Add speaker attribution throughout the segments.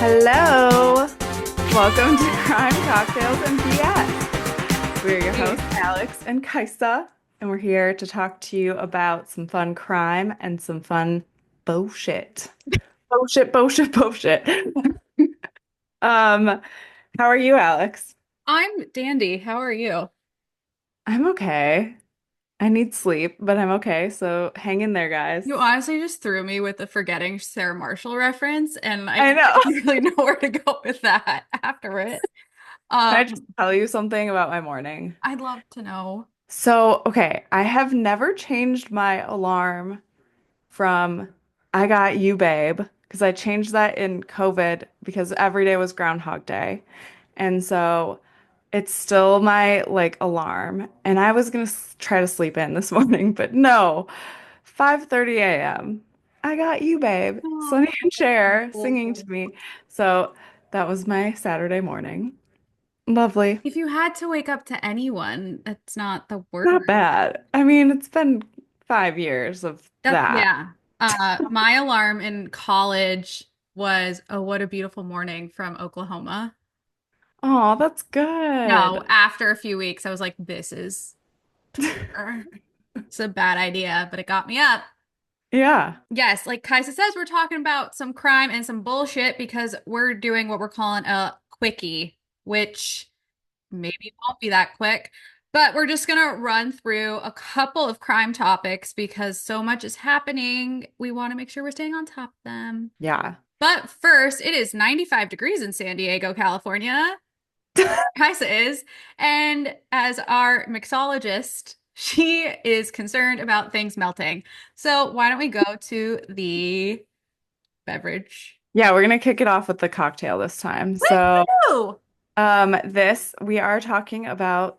Speaker 1: Hello. Welcome to Crime Cocktails and BS. We're your hosts, Alex and Kajsa, and we're here to talk to you about some fun crime and some fun bullshit. Bullshit. Um, how are you, Alex?
Speaker 2: I'm dandy. How are you?
Speaker 1: I'm okay. I need sleep, but I'm okay. So hang in there,
Speaker 2: You
Speaker 1: guys.
Speaker 2: honestly just threw me with the forgetting Sarah Marshall reference, and I
Speaker 1: I know.
Speaker 2: didn't really know where to go with that after it.
Speaker 1: Can
Speaker 2: Um,
Speaker 1: I just tell you something about my morning?
Speaker 2: I'd love to know.
Speaker 1: So, okay, I have never changed my alarm from I got you, babe, because I changed that in COVID because every day was Groundhog Day. And so it's still my like alarm. And I was gonna try to sleep in this morning, but no, 5:30 a.m. I got you, babe.
Speaker 2: Oh,
Speaker 1: Sonny and Cher singing
Speaker 2: oh.
Speaker 1: to me. So that was my Saturday morning. Lovely.
Speaker 2: If you had to wake up to anyone, that's not the
Speaker 1: Not
Speaker 2: word.
Speaker 1: bad. I mean, it's been 5 years of
Speaker 2: That,
Speaker 1: that.
Speaker 2: yeah. My alarm in college was "Oh, What a Beautiful Morning" from Oklahoma.
Speaker 1: Oh, that's
Speaker 2: No,
Speaker 1: good.
Speaker 2: after a few weeks, I was like, this is torture. It's a bad idea, but it got me up.
Speaker 1: Yeah.
Speaker 2: Yes, like Kajsa says, we're talking about some crime and some bullshit because we're doing what we're calling a quickie, which maybe won't be that quick, but we're just gonna run through a couple of crime topics because so much is happening. We want to make sure we're staying on top of them.
Speaker 1: Yeah.
Speaker 2: But first, it is 95 degrees in San Diego, California. Kaisa is. And as our mixologist, she is concerned about things melting. So why don't we go to the beverage?
Speaker 1: Yeah, we're gonna kick it off with the cocktail this time. So,
Speaker 2: Woo!
Speaker 1: this we are talking about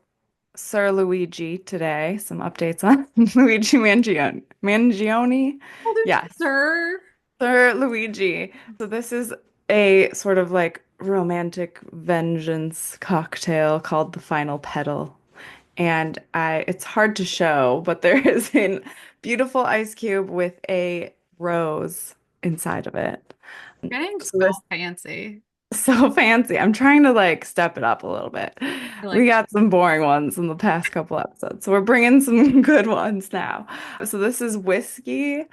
Speaker 1: Sir Luigi today. Some updates on Luigi Mangione. Mangione?
Speaker 2: Oh, there's
Speaker 1: Yes,
Speaker 2: sir.
Speaker 1: Sir Luigi. So this is a sort of like romantic vengeance cocktail called the Final Petal. And it's hard to show, but there is a beautiful ice cube with a rose inside of it.
Speaker 2: Getting
Speaker 1: So this
Speaker 2: so fancy.
Speaker 1: so fancy. I'm trying to like step it up a little bit.
Speaker 2: I
Speaker 1: We
Speaker 2: like
Speaker 1: got some boring ones in the past couple episodes, so we're bringing some good ones now. So this is whiskey,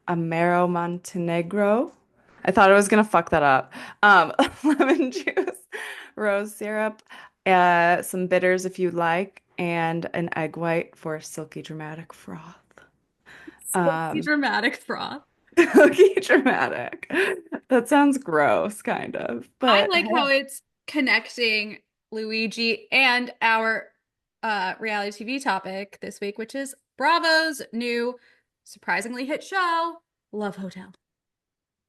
Speaker 1: Amaro Montenegro. I thought I was gonna fuck that up. Lemon juice, rose syrup, some bitters if you like, and an egg white for silky dramatic froth.
Speaker 2: Smoky
Speaker 1: Um,
Speaker 2: dramatic froth.
Speaker 1: silky dramatic. That sounds gross, kind of,
Speaker 2: I
Speaker 1: but
Speaker 2: like how it's connecting Luigi and our reality TV topic this week, which is Bravo's new surprisingly hit show, Love Hotel.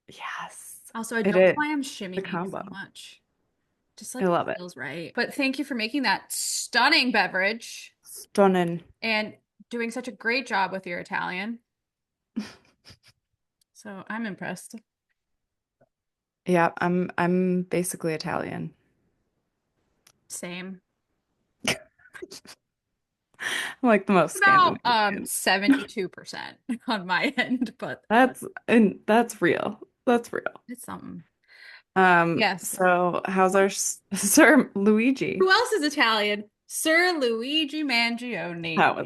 Speaker 1: yes,
Speaker 2: Also, I
Speaker 1: it
Speaker 2: don't know
Speaker 1: is
Speaker 2: why I'm
Speaker 1: the
Speaker 2: shimmying so
Speaker 1: combo.
Speaker 2: much. Just
Speaker 1: I
Speaker 2: like
Speaker 1: love it.
Speaker 2: feels right. But thank you for making that stunning beverage
Speaker 1: Stunning.
Speaker 2: and doing such a great job with your Italian. So I'm impressed.
Speaker 1: Yeah, I'm basically Italian.
Speaker 2: Same.
Speaker 1: I'm like the most
Speaker 2: About
Speaker 1: Scandinavian.
Speaker 2: 72% on my end, but
Speaker 1: That's real. That's real.
Speaker 2: it's something. Yes.
Speaker 1: So how's our Sir Luigi?
Speaker 2: Who else is Italian? Sir Luigi Mangione.
Speaker 1: That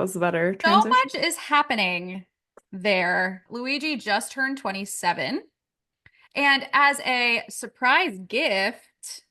Speaker 1: was a better
Speaker 2: So
Speaker 1: transition.
Speaker 2: much is happening there. Luigi just turned 27. And as a surprise gift,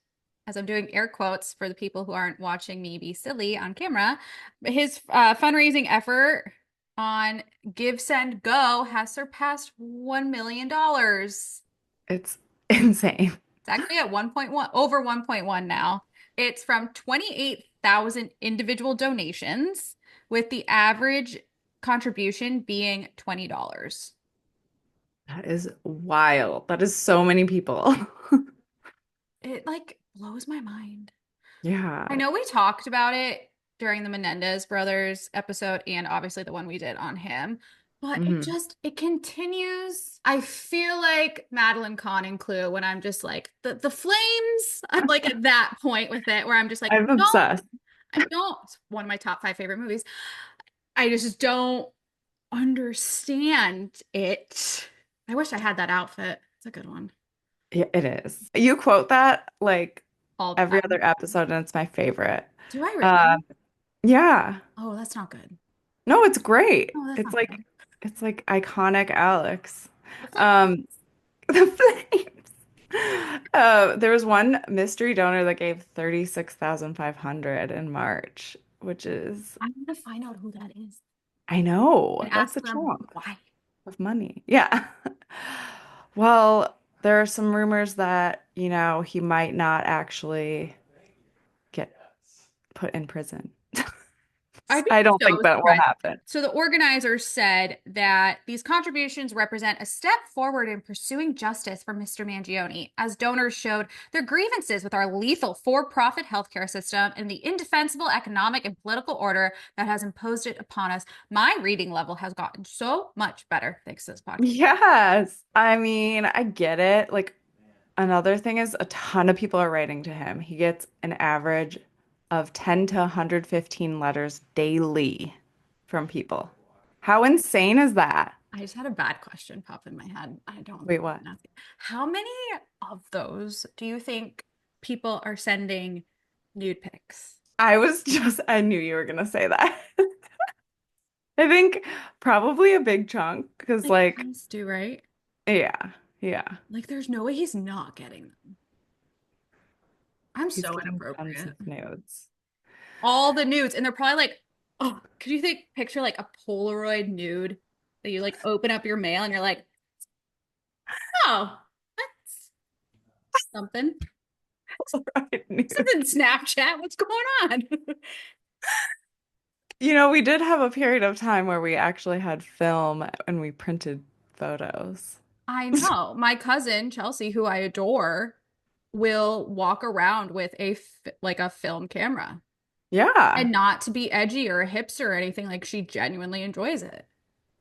Speaker 2: as I'm doing air quotes for the people who aren't watching me be silly on camera, his fundraising effort on Give, Send, Go has surpassed $1 million. It's
Speaker 1: It's insane.
Speaker 2: actually at 1.1, over 1.1 now. It's from 28,000 individual donations, with the average contribution being $20.
Speaker 1: That is wild. That is so many people.
Speaker 2: It like blows my mind. I
Speaker 1: Yeah.
Speaker 2: know we talked about it during the Menendez brothers episode and obviously the one we did on him, but
Speaker 1: Hmm.
Speaker 2: it continues. I feel like Madeline Kahn and Clue when I'm just like the flames. I'm like at that point with it where I'm just like,
Speaker 1: I'm obsessed.
Speaker 2: I don't, it's one of my top five favorite movies. I just don't understand it. I wish I had that outfit. It's a good one.
Speaker 1: Yeah, it is. You quote that like
Speaker 2: all the
Speaker 1: every
Speaker 2: time.
Speaker 1: other episode, and it's my favorite.
Speaker 2: Do I really?
Speaker 1: Um, yeah.
Speaker 2: Oh, that's not good.
Speaker 1: No, it's great.
Speaker 2: Oh, that's
Speaker 1: It's
Speaker 2: not
Speaker 1: like
Speaker 2: good.
Speaker 1: it's like iconic Alex.
Speaker 2: The
Speaker 1: Um,
Speaker 2: flames.
Speaker 1: the flames. There was one mystery donor that gave 36,500 in March, which is,
Speaker 2: I'm gonna find out who that is
Speaker 1: I know,
Speaker 2: and
Speaker 1: that's
Speaker 2: ask
Speaker 1: a
Speaker 2: them
Speaker 1: chunk
Speaker 2: why.
Speaker 1: of money. Yeah. Well, there are some rumors that, he might not actually get put in prison.
Speaker 2: I'd be
Speaker 1: I don't
Speaker 2: so
Speaker 1: think that will
Speaker 2: surprised.
Speaker 1: happen.
Speaker 2: So the organizers said that these contributions represent a step forward in pursuing justice for Mr. Mangione, as donors showed their grievances with our lethal for-profit healthcare system and the indefensible economic and political order that has imposed it upon us. My reading level has gotten so much better thanks to this podcast.
Speaker 1: Yes. I mean, I get it. Like, another thing is a ton of people are writing to him. He gets an average of 10 to 115 letters daily from people. How insane is that?
Speaker 2: I just had a bad question pop in my head. I don't
Speaker 1: Wait, what?
Speaker 2: know. How many of those do you think people are sending nude pics?
Speaker 1: I knew you were gonna say that. I think probably a big chunk because,
Speaker 2: Like
Speaker 1: like,
Speaker 2: tons do, right?
Speaker 1: yeah, yeah,
Speaker 2: Like there's no way he's not getting them. I'm
Speaker 1: he's
Speaker 2: so
Speaker 1: getting tons
Speaker 2: inappropriate.
Speaker 1: of nudes.
Speaker 2: All the nudes, and they're probably like, oh, could you think picture like a Polaroid nude that you like open up your mail and you're like, oh, that's something.
Speaker 1: Right,
Speaker 2: This
Speaker 1: nude.
Speaker 2: isn't Snapchat. What's going on?
Speaker 1: We did have a period of time where we actually had film and we printed photos.
Speaker 2: I know. My cousin, Chelsea, who I adore, will walk around with like a film camera.
Speaker 1: Yeah,
Speaker 2: And not to be edgy or a hipster or anything, like she genuinely enjoys it.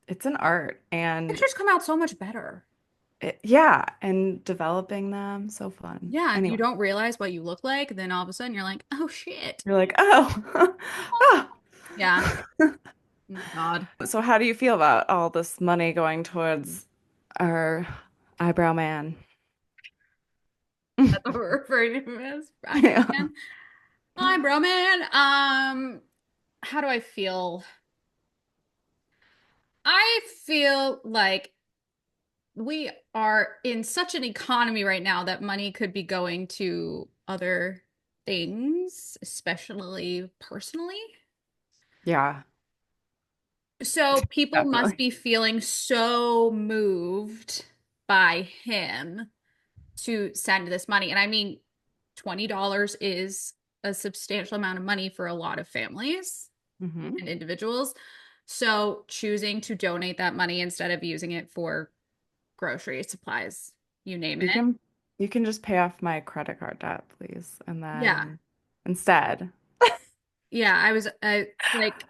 Speaker 1: it's an art and
Speaker 2: Pictures come out so much better.
Speaker 1: yeah, and developing them, so fun.
Speaker 2: Yeah, you
Speaker 1: Anyway,
Speaker 2: don't realize what you look like, then all of a sudden you're like, oh shit.
Speaker 1: you're like, oh, oh.
Speaker 2: Yeah. Oh, God.
Speaker 1: So how do you feel about all this money going towards our eyebrow man?
Speaker 2: That's what we're referring to him as. Eyebrow
Speaker 1: Yeah.
Speaker 2: man. Eyebrow man. How do I feel? I feel like we are in such an economy right now that money could be going to other things, especially personally.
Speaker 1: Yeah,
Speaker 2: So people must
Speaker 1: definitely.
Speaker 2: be feeling so moved by him to send this money. And I mean, $20 is a substantial amount of money for a lot of families
Speaker 1: Hmm.
Speaker 2: and individuals. So choosing to donate that money instead of using it for grocery supplies, you name
Speaker 1: You
Speaker 2: it.
Speaker 1: can you can just pay off my credit card debt, please, and
Speaker 2: Yeah.
Speaker 1: then instead,
Speaker 2: Yeah. I was like,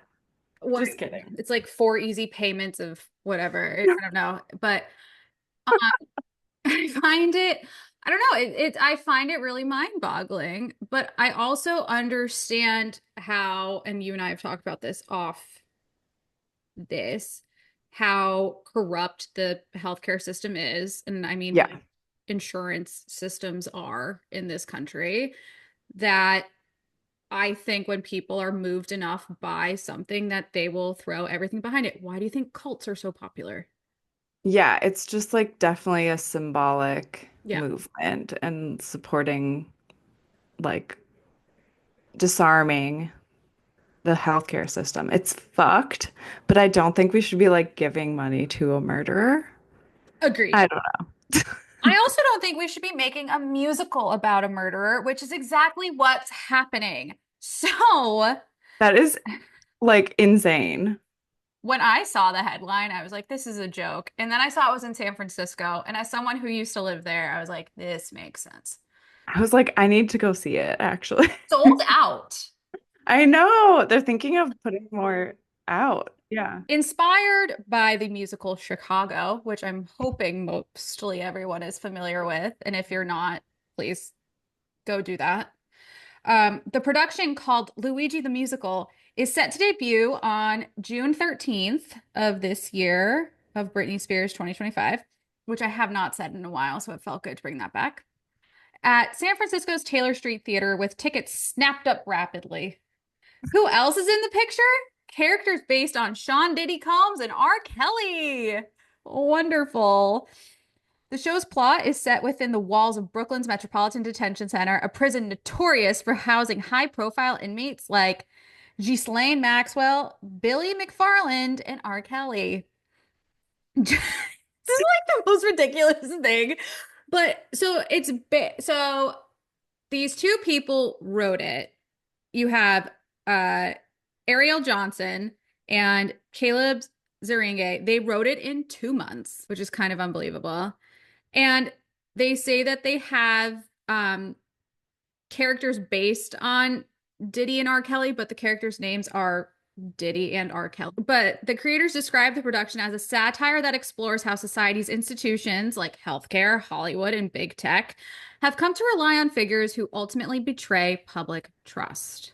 Speaker 2: what?
Speaker 1: just kidding.
Speaker 2: It's like four easy payments of whatever. I don't know. But um, I find it, I don't know, I find it really mind-boggling, but I also understand how, and you and I have talked about this off this, how corrupt the healthcare system is, and I mean
Speaker 1: Yeah.
Speaker 2: insurance systems are in this country, that I think when people are moved enough by something that they will throw everything behind it. Why do you think cults are so popular?
Speaker 1: Yeah, it's just like definitely a symbolic
Speaker 2: Yeah,
Speaker 1: movement and supporting like disarming the healthcare system. It's fucked, but I don't think we should be like giving money to a murderer.
Speaker 2: agreed.
Speaker 1: I don't know.
Speaker 2: I also don't think we should be making a musical about a murderer, which is exactly what's happening. So,
Speaker 1: That is like insane.
Speaker 2: when I saw the headline, I was like, this is a joke. And then I saw it was in San Francisco. And as someone who used to live there, I was like, this makes sense.
Speaker 1: I was like, I need to go see it actually.
Speaker 2: Sold out.
Speaker 1: I know they're thinking of putting more out. Yeah.
Speaker 2: Inspired by the musical Chicago, which I'm hoping mostly everyone is familiar with. And if you're not, please go do that. The production called Luigi the Musical is set to debut on June 13th of this year of Britney Spears 2025. which I have not said in a while, so it felt good to bring that back. At San Francisco's Taylor Street Theater with tickets snapped up rapidly. Who else is in the picture? Characters based on Sean Diddy Combs and R. Kelly. Wonderful. The show's plot is set within the walls of Brooklyn's Metropolitan Detention Center, a prison notorious for housing high-profile inmates like Ghislaine Maxwell, Billy McFarland, and R. Kelly. This is like the most ridiculous thing. But so so these two people wrote it. You have uh Ariel Johnson and Caleb Zeringue. They wrote it in 2 months, which is kind of unbelievable. And they say that they have characters based on Diddy and R. Kelly, but the characters' names are Diddy and R. Kelly. But the creators describe the production as a satire that explores how society's institutions like healthcare, Hollywood, and big tech have come to rely on figures who ultimately betray public trust.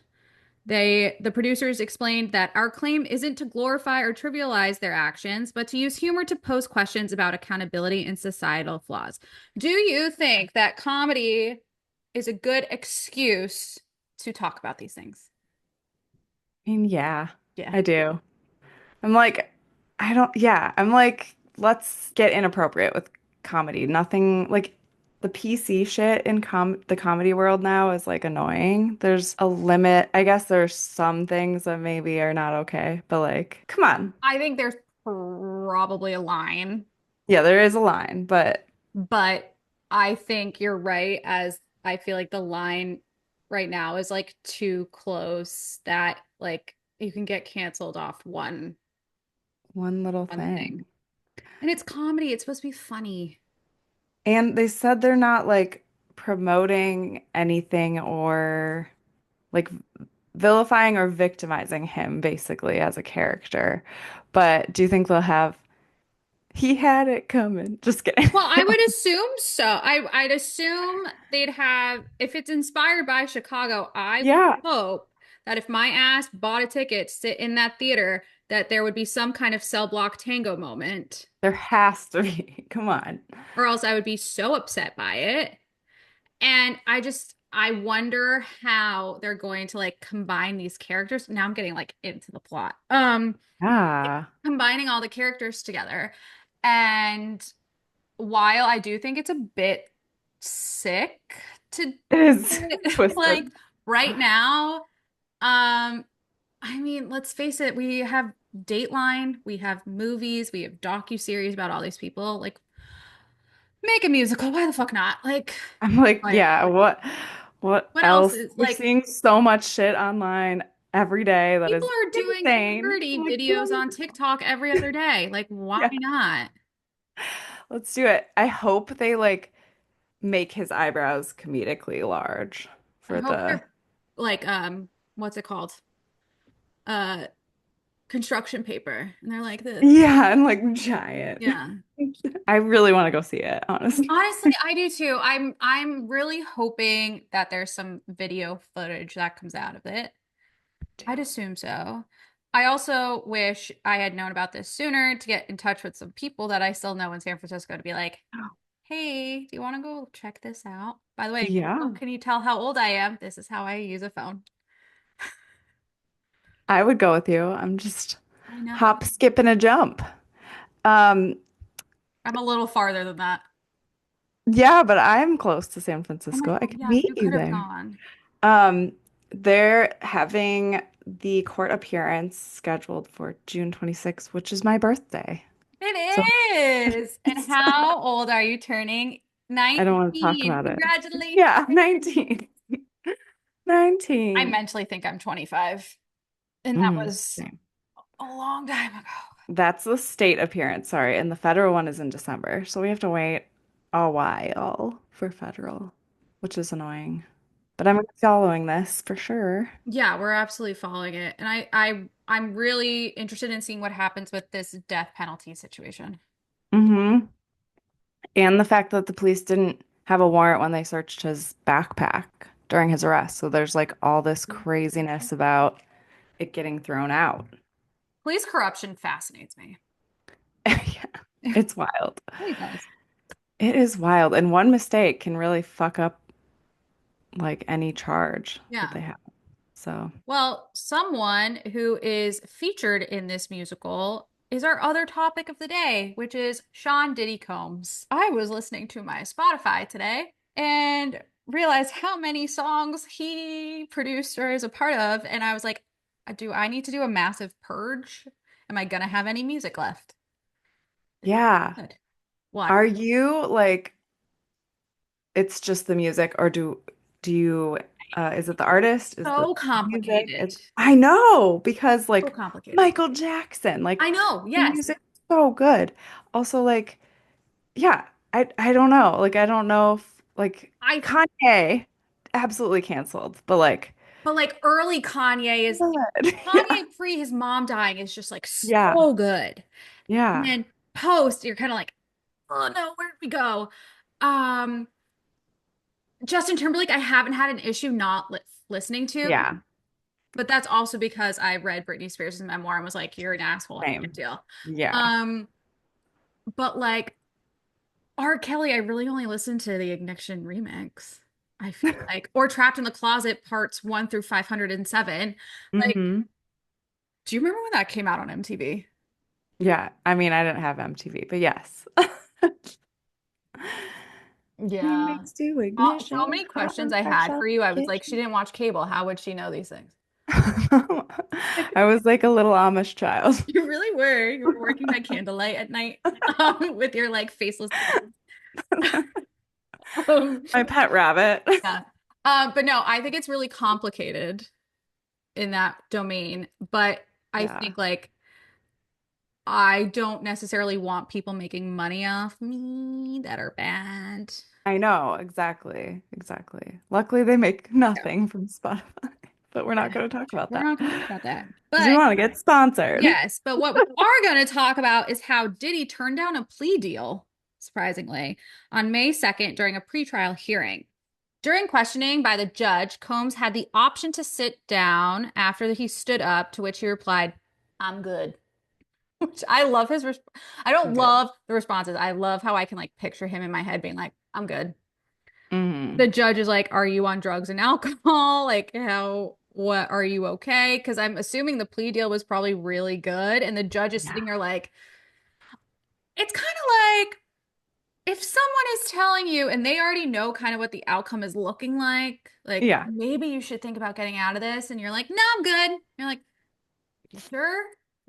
Speaker 2: The producers explained that our claim isn't to glorify or trivialize their actions, but to use humor to pose questions about accountability and societal flaws. Do you think that comedy is a good excuse to talk about these things?
Speaker 1: I mean, yeah,
Speaker 2: Yeah.
Speaker 1: I do. I'm like, I don't, yeah, I'm like, let's get inappropriate with comedy. Nothing like the PC shit in the comedy world now is like annoying. There's a limit. I guess there's some things that maybe are not okay, but like, come on.
Speaker 2: I think there's probably a line,
Speaker 1: Yeah, there is a line, but
Speaker 2: but I think you're right, as I feel like the line right now is like too close that like you can get canceled off
Speaker 1: one little
Speaker 2: one thing.
Speaker 1: thing.
Speaker 2: And it's comedy, it's supposed to be funny.
Speaker 1: And they said they're not like promoting anything or like vilifying or victimizing him basically as a character. But do you think they'll have he had it coming? Just kidding.
Speaker 2: Well, I would assume so. I'd assume they'd have, if it's inspired by Chicago, I would
Speaker 1: Yeah,
Speaker 2: hope that if my ass bought a ticket to sit in that theater, that there would be some kind of cell block tango moment,
Speaker 1: there has to be. Come on.
Speaker 2: or else I would be so upset by it. And I wonder how they're going to like combine these characters. Now I'm getting like into the plot.
Speaker 1: Ah,
Speaker 2: Combining all the characters together. And while I do think it's a bit sick to do
Speaker 1: it is
Speaker 2: it, like
Speaker 1: twisted.
Speaker 2: right now, I mean, let's face it, we have Dateline, we have movies, we have docu-series about all these people. Like, make a musical. Why the fuck not?
Speaker 1: I'm like,
Speaker 2: Like,
Speaker 1: yeah, what
Speaker 2: what else
Speaker 1: else?
Speaker 2: is
Speaker 1: We're
Speaker 2: like
Speaker 1: seeing so much shit online every day that
Speaker 2: people
Speaker 1: is
Speaker 2: are doing
Speaker 1: insane. I'm
Speaker 2: parody
Speaker 1: like,
Speaker 2: videos on TikTok every other day. Like, why
Speaker 1: yeah,
Speaker 2: not?
Speaker 1: let's do it. I hope they like make his eyebrows comedically large
Speaker 2: I
Speaker 1: for
Speaker 2: hope
Speaker 1: the
Speaker 2: they're like what's it called? Uh construction paper. And they're like this.
Speaker 1: yeah, and like giant.
Speaker 2: Yeah.
Speaker 1: I really want to go see it, honestly.
Speaker 2: Honestly, I do too. I'm really hoping that there's some video footage that comes out of it. I'd assume so. I also wish I had known about this sooner to get in touch with some people that I still know in San Francisco to be like, hey, do you want to go check this out? By the way,
Speaker 1: Yeah,
Speaker 2: can you tell how old I am? This is how I use a phone.
Speaker 1: I would go with you. I'm just
Speaker 2: I know.
Speaker 1: hop, skip, and a jump. Um,
Speaker 2: I'm a little farther than that.
Speaker 1: yeah, but I'm close to San
Speaker 2: Oh my
Speaker 1: Francisco. I
Speaker 2: God,
Speaker 1: can
Speaker 2: yeah,
Speaker 1: meet
Speaker 2: you
Speaker 1: you
Speaker 2: could have
Speaker 1: there.
Speaker 2: gone.
Speaker 1: Um, they're having the court appearance scheduled for June 26th, which is my birthday. So
Speaker 2: It is. And how old are you turning?
Speaker 1: I don't want to talk
Speaker 2: 19.
Speaker 1: about it.
Speaker 2: Congratulations.
Speaker 1: Yeah, 19.
Speaker 2: I
Speaker 1: 19.
Speaker 2: mentally think I'm 25. And that was
Speaker 1: Same.
Speaker 2: a long time ago.
Speaker 1: That's the state appearance, sorry, and the federal one is in December. So we have to wait a while for federal, which is annoying. But I'm following this for sure.
Speaker 2: Yeah, we're absolutely following it. And I'm really interested in seeing what happens with this death penalty situation.
Speaker 1: Hmm. And the fact that the police didn't have a warrant when they searched his backpack during his arrest. So there's like all this craziness about it getting thrown out.
Speaker 2: Police corruption fascinates me.
Speaker 1: Yeah, it's wild.
Speaker 2: Really does.
Speaker 1: It is wild. And one mistake can really fuck up like any charge that
Speaker 2: Yeah.
Speaker 1: they have. So,
Speaker 2: Well, someone who is featured in this musical is our other topic of the day, which is Sean Diddy Combs. I was listening to my Spotify today and realized how many songs he produced or is a part of. And I was like, do I need to do a massive purge? Am I gonna have any music left?
Speaker 1: yeah.
Speaker 2: Good. One.
Speaker 1: Are you like it's just the music or do you is it the artist? Is the
Speaker 2: So
Speaker 1: music?
Speaker 2: complicated.
Speaker 1: I know because
Speaker 2: So
Speaker 1: like
Speaker 2: complicated.
Speaker 1: Michael Jackson, like
Speaker 2: I know,
Speaker 1: the
Speaker 2: yes.
Speaker 1: music is so good. Also like yeah, I don't know. Like I don't know if like
Speaker 2: I
Speaker 1: Kanye absolutely canceled, but like
Speaker 2: But like early Kanye is
Speaker 1: good. Yeah.
Speaker 2: Kanye pre his mom dying is just like
Speaker 1: Yeah.
Speaker 2: so good. And
Speaker 1: Yeah.
Speaker 2: then post, you're kind of like, oh no, where'd we go? Um, Justin Timberlake, I haven't had an issue not listening to,
Speaker 1: Yeah.
Speaker 2: but that's also because I read Britney Spears' memoir and was like, you're an asshole, I can't
Speaker 1: Same.
Speaker 2: deal.
Speaker 1: Yeah.
Speaker 2: Um, but like R. Kelly, I really only listened to the Ignition remix. I feel like, or Trapped in the Closet parts 1 through 507. Like,
Speaker 1: Hmm.
Speaker 2: do you remember when that came out on MTV?
Speaker 1: Yeah. I mean, I didn't have MTV, but yes.
Speaker 2: Yeah.
Speaker 1: Remix to
Speaker 2: So
Speaker 1: ignition,
Speaker 2: many
Speaker 1: hot
Speaker 2: questions
Speaker 1: and
Speaker 2: I
Speaker 1: fresh
Speaker 2: had
Speaker 1: out
Speaker 2: for you. I
Speaker 1: the
Speaker 2: was like, she
Speaker 1: kitchen.
Speaker 2: didn't watch cable. How would she know these things?
Speaker 1: I was like a little Amish child.
Speaker 2: You really were. You were working by candlelight at night with your like faceless kittens. Um,
Speaker 1: My pet rabbit.
Speaker 2: yeah. But no, I think it's really complicated in that domain. But I
Speaker 1: Yeah,
Speaker 2: think like I don't necessarily want people making money off me that are bad.
Speaker 1: I know, exactly. Exactly. Luckily, they make nothing from Spotify, but we're not
Speaker 2: Yeah.
Speaker 1: going to talk about
Speaker 2: We're
Speaker 1: that
Speaker 2: not going to talk about that.
Speaker 1: because we
Speaker 2: But
Speaker 1: want to get sponsored.
Speaker 2: yes, but what we are going to talk about is how Diddy turned down a plea deal, surprisingly, on May 2nd during a pretrial hearing. During questioning by the judge, Combs had the option to sit down after he stood up, to which he replied, I'm good. Which I love his I don't
Speaker 1: Good.
Speaker 2: love the responses. I love how I can like picture him in my head being like, I'm good. The
Speaker 1: Hmm.
Speaker 2: judge is like, are you on drugs and alcohol? Like, what are you okay? Because I'm assuming the plea deal was probably really good. And the judge is
Speaker 1: Yeah.
Speaker 2: sitting there like, it's kind of like if someone is telling you and they already know kind of what the outcome is looking like
Speaker 1: Yeah.
Speaker 2: maybe you should think about getting out of this. And you're like, no, I'm good. You're like, you sure?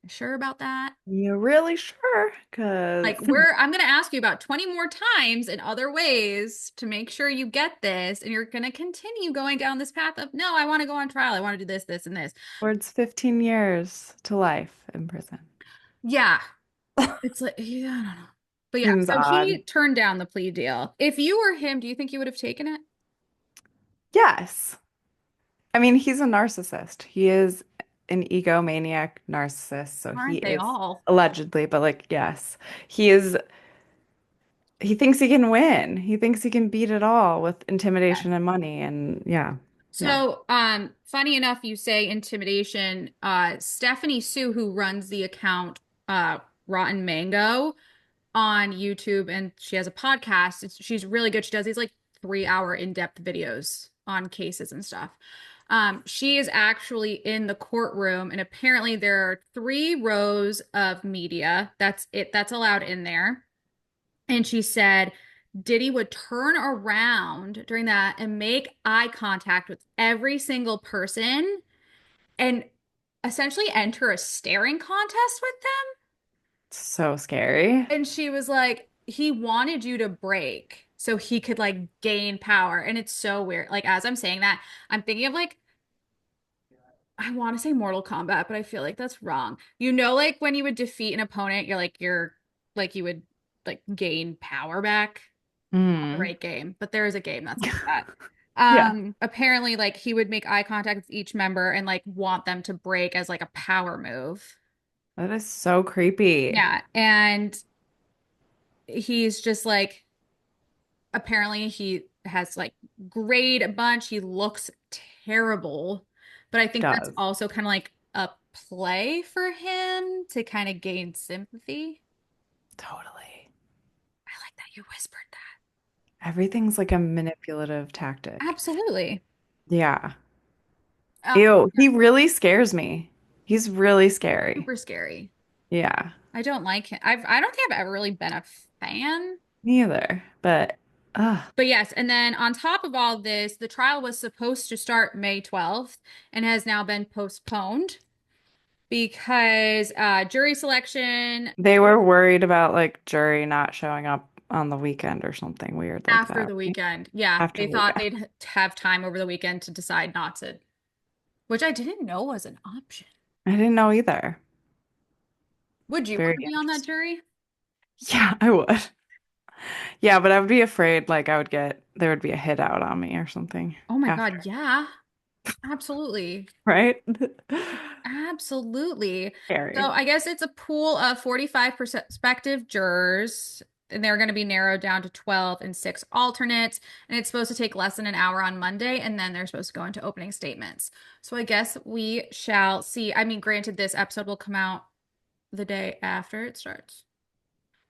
Speaker 2: You sure about that?
Speaker 1: You're really sure? Because
Speaker 2: Like I'm going to ask you about 20 more times in other ways to make sure you get this. And you're going to continue going down this path of, no, I want to go on trial. I want to do this, this, and this.
Speaker 1: words 15 years to life in prison.
Speaker 2: Yeah. It's like, yeah, I don't know. But yeah,
Speaker 1: Seems
Speaker 2: so
Speaker 1: odd.
Speaker 2: he turned down the plea deal. If you were him, do you think you would have taken it?
Speaker 1: Yes. I mean, he's a narcissist. He is an egomaniac narcissist. So he
Speaker 2: Aren't they
Speaker 1: is
Speaker 2: all?
Speaker 1: allegedly, but like, yes, he is, he thinks he can win. He thinks he can beat it all with
Speaker 2: Yes.
Speaker 1: intimidation and money. And yeah, no.
Speaker 2: So, funny enough, you say intimidation. Stephanie Sue, who runs the account, Rotten Mango on YouTube, and she has a podcast. She's really good. She does these like 3 hour in-depth videos on cases and stuff. She is actually in the courtroom, and apparently there are 3 rows of media. That's it. That's allowed in there. And she said Diddy would turn around during that and make eye contact with every single person and essentially enter a staring contest with them.
Speaker 1: So scary.
Speaker 2: And she was like, he wanted you to break so he could like gain power. And it's so weird. Like, as I'm saying that, I'm thinking of like, I want to say Mortal Kombat, but I feel like that's wrong. You know, like when you would defeat an opponent, you're like you would like gain power back. Not the
Speaker 1: Mm.
Speaker 2: right game, but there is a game that's like that.
Speaker 1: Yeah,
Speaker 2: Apparently, like he would make eye contact with each member and like want them to break as like a power move.
Speaker 1: that is so creepy.
Speaker 2: Yeah, and he's just like apparently he has like grayed a bunch. He looks terrible, but I
Speaker 1: It
Speaker 2: think that's
Speaker 1: does.
Speaker 2: also kind of like a play for him to kind of gain sympathy.
Speaker 1: Totally.
Speaker 2: that you whispered that.
Speaker 1: Everything's like a manipulative tactic.
Speaker 2: Absolutely.
Speaker 1: Yeah.
Speaker 2: Um,
Speaker 1: Ew, he really scares me. He's really scary.
Speaker 2: super scary.
Speaker 1: Yeah,
Speaker 2: I don't like him. I don't think I've ever really been a fan.
Speaker 1: neither. But
Speaker 2: But yes, and then on top of all this, the trial was supposed to start May 12th and has now been postponed because jury selection
Speaker 1: they were worried about like jury not showing up on the weekend or something weird like
Speaker 2: after
Speaker 1: that,
Speaker 2: the
Speaker 1: right?
Speaker 2: weekend. Yeah,
Speaker 1: After
Speaker 2: they
Speaker 1: the
Speaker 2: thought
Speaker 1: yeah.
Speaker 2: they'd have time over the weekend to decide not to, which I didn't know was an option.
Speaker 1: I didn't know either.
Speaker 2: Would you want
Speaker 1: Very
Speaker 2: to be on that
Speaker 1: interesting.
Speaker 2: jury?
Speaker 1: Yeah, I would. Yeah, but I would be afraid like I would get there would be a hit out on me or something
Speaker 2: Oh my God,
Speaker 1: after,
Speaker 2: yeah, absolutely.
Speaker 1: right?
Speaker 2: Absolutely. So
Speaker 1: Scary.
Speaker 2: I guess it's a pool of 45 prospective jurors, and they're going to be narrowed down to 12 and six alternates. And it's supposed to take less than an hour on Monday, and then they're supposed to go into opening statements. So I guess we shall see. I mean, granted, this episode will come out the day after it starts,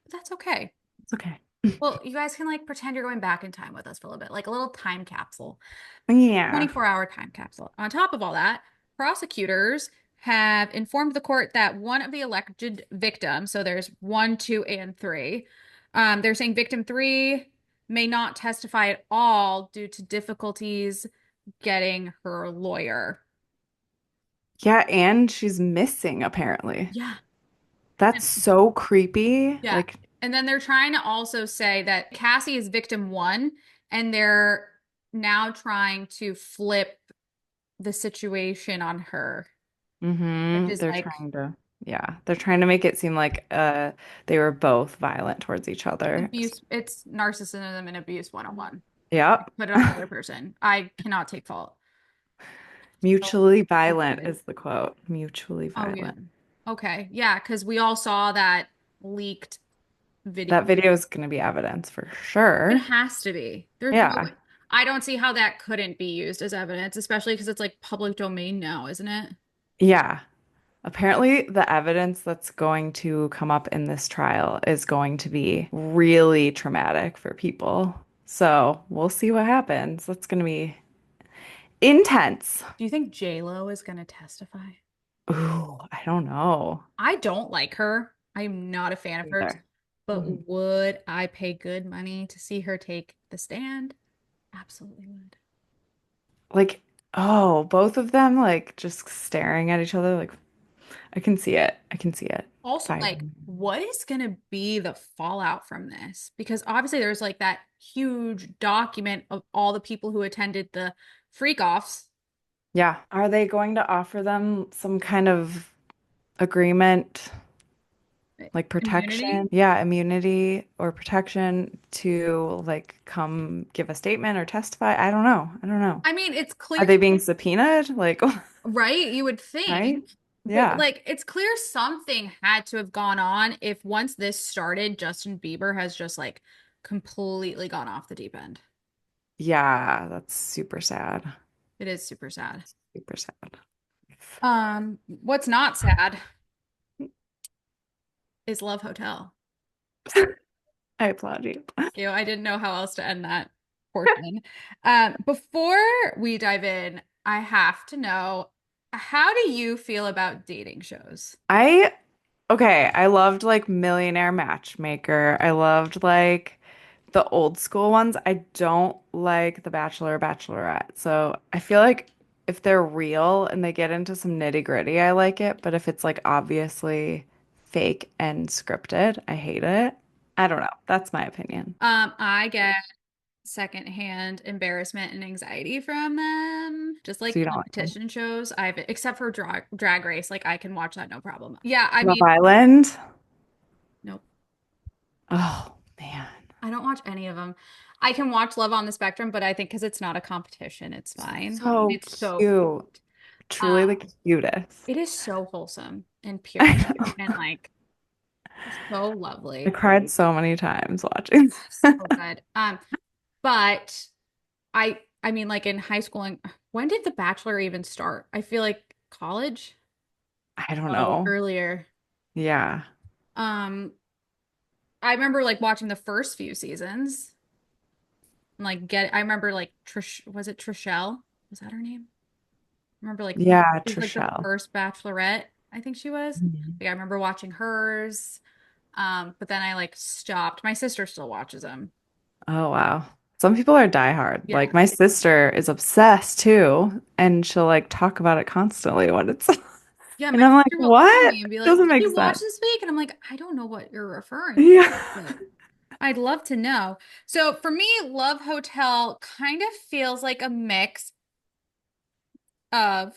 Speaker 2: but that's okay.
Speaker 1: It's okay.
Speaker 2: Well, you guys can like pretend you're going back in time with us for a little bit, like a little time capsule.
Speaker 1: Yeah.
Speaker 2: 24-hour time capsule. On top of all that, prosecutors have informed the court that one of the alleged victims, so there's one, two, and three, they're saying victim three may not testify at all due to difficulties getting her lawyer.
Speaker 1: Yeah, and she's missing apparently.
Speaker 2: Yeah.
Speaker 1: That's so creepy.
Speaker 2: Yeah.
Speaker 1: Like,
Speaker 2: And then they're trying to also say that Cassie is victim one, and they're now trying to flip the situation on her, which is
Speaker 1: they're
Speaker 2: like
Speaker 1: trying to, yeah, they're trying to make it seem like they were both violent towards each other.
Speaker 2: abuse. It's narcissism and abuse 101.
Speaker 1: Yep.
Speaker 2: Put it on the other person. I cannot take fault. So
Speaker 1: Mutually violent
Speaker 2: stupid.
Speaker 1: is the quote. Mutually
Speaker 2: Oh yeah.
Speaker 1: violent.
Speaker 2: Okay. Yeah, because we all saw that leaked video.
Speaker 1: That video is going to be evidence for
Speaker 2: It
Speaker 1: sure.
Speaker 2: has to be. There's no way.
Speaker 1: Yeah.
Speaker 2: I don't see how that couldn't be used as evidence, especially because it's like public domain now, isn't it?
Speaker 1: Yeah. Apparently, the evidence that's going to come up in this trial is going to be really traumatic for people. So we'll see what happens. That's going to be intense.
Speaker 2: Do you think J-Lo is going to testify?
Speaker 1: Ooh, I don't know
Speaker 2: I don't like her. I'm not a fan of hers,
Speaker 1: either.
Speaker 2: but
Speaker 1: Mhm.
Speaker 2: would I pay good money to see her take the stand? Absolutely would.
Speaker 1: Like, oh, both of them like just staring at each other. Like, I can see it. I can see it.
Speaker 2: Also, like,
Speaker 1: Fighting.
Speaker 2: what is going to be the fallout from this? Because obviously, there's like that huge document of all the people who attended the freak offs.
Speaker 1: Yeah. Are they going to offer them some kind of agreement, like
Speaker 2: Immunity.
Speaker 1: protection? Yeah, immunity or protection to like come give a statement or testify? I don't know. I don't know.
Speaker 2: I mean, it's
Speaker 1: Are
Speaker 2: clear,
Speaker 1: they being subpoenaed? Like,
Speaker 2: right? You would
Speaker 1: right?
Speaker 2: think, but
Speaker 1: Yeah.
Speaker 2: like, it's clear something had to have gone on if once this started, Justin Bieber has just like completely gone off the deep end.
Speaker 1: Yeah, that's super sad.
Speaker 2: It is super sad.
Speaker 1: Super sad.
Speaker 2: What's not sad is Love Hotel.
Speaker 1: I applaud you.
Speaker 2: I didn't know how else to end that portion. Before we dive in, I have to know, how do you feel about dating shows?
Speaker 1: I Okay, I loved like Millionaire Matchmaker. I loved like the old school ones. I don't like The Bachelor, Bachelorette. So I feel like if they're real and they get into some nitty-gritty, I like it. But if it's like obviously fake and scripted, I hate it. I don't know. That's my opinion.
Speaker 2: I get secondhand embarrassment and anxiety from them. Just
Speaker 1: So
Speaker 2: like
Speaker 1: you don't like them.
Speaker 2: competition shows, I've except for drag race, like I can watch that no problem. Yeah, I
Speaker 1: Love
Speaker 2: mean,
Speaker 1: Island.
Speaker 2: nope.
Speaker 1: Oh man.
Speaker 2: I don't watch any of them. I can watch Love on the Spectrum, but I think because it's not a competition, it's fine. And
Speaker 1: So
Speaker 2: it's so
Speaker 1: cute.
Speaker 2: cute.
Speaker 1: Truly the
Speaker 2: Um,
Speaker 1: cutest.
Speaker 2: it is so wholesome and pure
Speaker 1: I know.
Speaker 2: and like so
Speaker 1: I
Speaker 2: lovely.
Speaker 1: cried so many times watching.
Speaker 2: So good. But I mean like in high school and when did The Bachelor even start? I feel like college?
Speaker 1: I don't
Speaker 2: Oh,
Speaker 1: know.
Speaker 2: earlier.
Speaker 1: Yeah.
Speaker 2: Um, I remember like watching the first few seasons. And, like I remember like Trish, was it Trishelle? Was that her name? I remember like
Speaker 1: Yeah,
Speaker 2: she was like the
Speaker 1: Trishelle.
Speaker 2: first Bachelorette, I think she was.
Speaker 1: Mhm.
Speaker 2: Like I remember watching hers. But then I like stopped. My sister still watches them.
Speaker 1: Oh wow. Some people are diehard.
Speaker 2: Yeah.
Speaker 1: Like my sister is obsessed too, and she'll like talk about it constantly when it's
Speaker 2: Yeah,
Speaker 1: and
Speaker 2: my
Speaker 1: I'm like,
Speaker 2: sister will call
Speaker 1: what?
Speaker 2: me and be like,
Speaker 1: Doesn't
Speaker 2: "Did
Speaker 1: make
Speaker 2: you watch
Speaker 1: sense.
Speaker 2: this week?" And I'm like, "I don't know what you're referring to,
Speaker 1: Yeah.
Speaker 2: but I'd love to know." So for me, Love Hotel kind of feels like a mix of,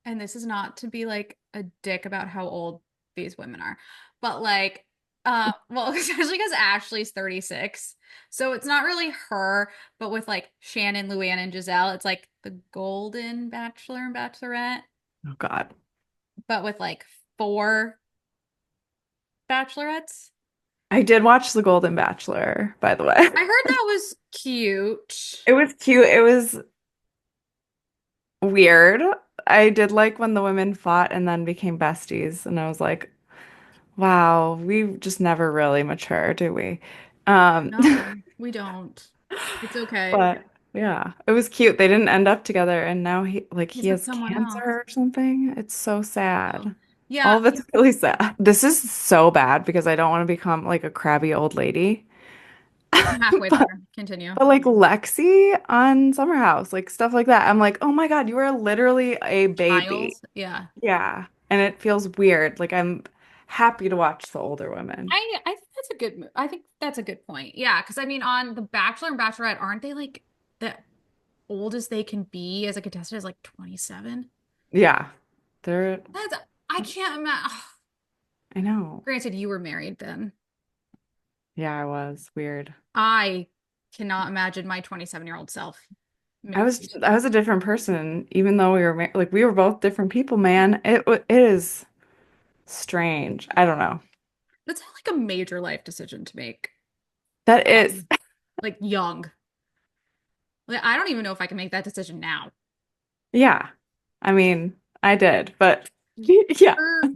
Speaker 2: and this is not to be like a dick about how old these women are, but like, well, especially because Ashley's 36. So it's not really her, but with like Shannon, Luann, and Giselle, it's like the Golden Bachelor and Bachelorette,
Speaker 1: Oh God.
Speaker 2: but with like four bachelorettes.
Speaker 1: I did watch The Golden Bachelor, by the way.
Speaker 2: I heard that was cute.
Speaker 1: It was cute. It was weird. I did like when the women fought and then became besties, and I was like, wow, we just never really mature, do we? Um,
Speaker 2: No, we don't. It's okay.
Speaker 1: but yeah, it was cute. They didn't end up together, and now
Speaker 2: He's
Speaker 1: he
Speaker 2: with
Speaker 1: has
Speaker 2: someone
Speaker 1: cancer
Speaker 2: else.
Speaker 1: or something. It's so sad.
Speaker 2: Yeah,
Speaker 1: All of it's really sad. This is so bad because I don't want to become like a crabby old lady.
Speaker 2: I'm halfway
Speaker 1: But
Speaker 2: there. Continue.
Speaker 1: but like Lexi on Summer House, like stuff like that. I'm like, oh my God, you are literally a baby.
Speaker 2: Child. Yeah.
Speaker 1: Yeah. And it feels weird. Like I'm happy to watch the older women.
Speaker 2: I think that's a good move. I think that's a good point. Yeah, because I mean, on The Bachelor and Bachelorette, aren't they like the oldest they can be as a contestant is like 27?
Speaker 1: Yeah. They're,
Speaker 2: That's I can't imagine.
Speaker 1: I know.
Speaker 2: Granted, you were married then.
Speaker 1: Yeah, I was weird.
Speaker 2: I cannot imagine my 27-year-old self married.
Speaker 1: I was a different person, even though like we were both different people, man. It is strange. I don't know.
Speaker 2: That's like a major life decision to make.
Speaker 1: That is,
Speaker 2: Um, like young. Like, I don't even know if I can make that decision now.
Speaker 1: yeah. I mean, I did, but yeah.